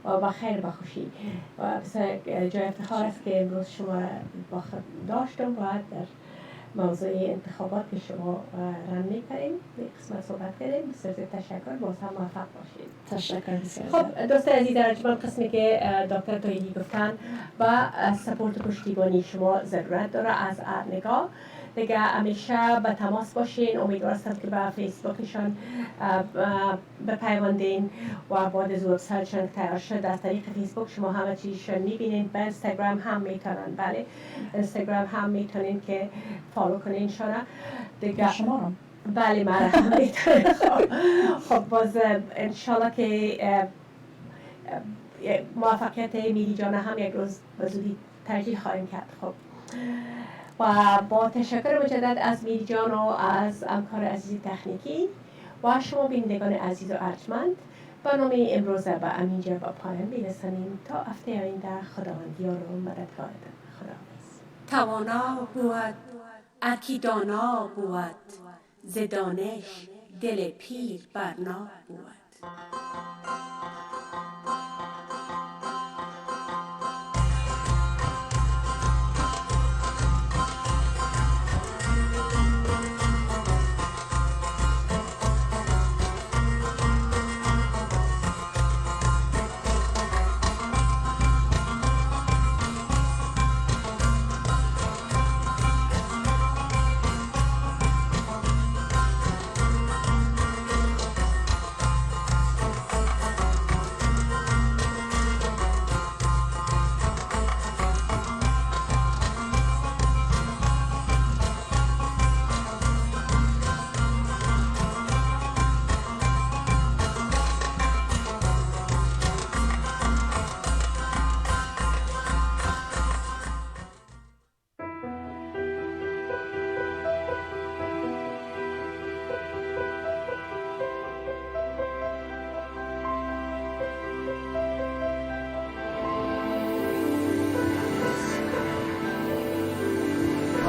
و با خیر و خوشی. و بسیار جای افتخار است که امروز شما را با خود داشتم و در موضوع انتخابات که شما رن می‌کنیم به قسمت صحبت کردیم. بسیار تشکر. باز هم موفق باشید. تشکر بسیار. خب دوست عزیز، در انجمن قسمی که دکتر طاهری گفتن و سپورت پشتیبانی شما ضرورت داره از نگاه دیگه همیشه به تماس باشین. امیدوارم که به فیسبوکشان بپیوندین و بعد از وبسایتشان تیار شد از طریق فیسبوک شما همه چیزشان میبینین. به اینستاگرام هم میتونن، بله اینستاگرام هم میتونین که فالو کنین شما دیگه. شما رو بله مرا هم میتونین. خب باز انشالله که موفقیت میری جان هم یک روز به زودی ترجیح خواهیم کرد. خب و با تشکر مجدد از میری جان و از همکار عزیز تکنیکی و شما بینندگان عزیز و ارجمند، برنامه امروز به همینجا با پایان میرسانیم تا هفته آینده. خداوندی و مددگارتان. خداحافظ. توانا بود ارکی دانا بود، ز دانش دل پیر برنا بود.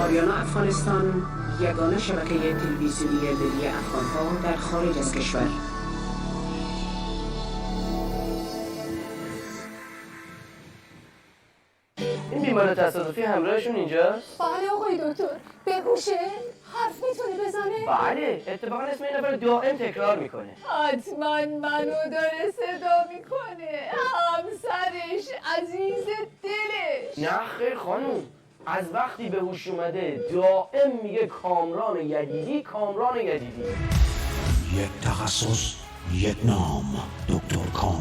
آریانا افغانستان یگانه شبکه تلویزیونی ملی افغان‌ها در خارج از کشور. این بیمار تصادفی همراهشون اینجاست؟ بله آقای دکتر. بگوشه؟ حرف میتونه بزنه؟ بله، اتفاقا اسم این نفر دائم تکرار میکنه. حتما منو داره صدا میکنه. همسرش، عزیز دلش. نه خیر خانوم، از وقتی به هوش اومده دائم میگه کامران یدیدی کامران یدیدی. یک تخصص، یک نام، دکتر کام.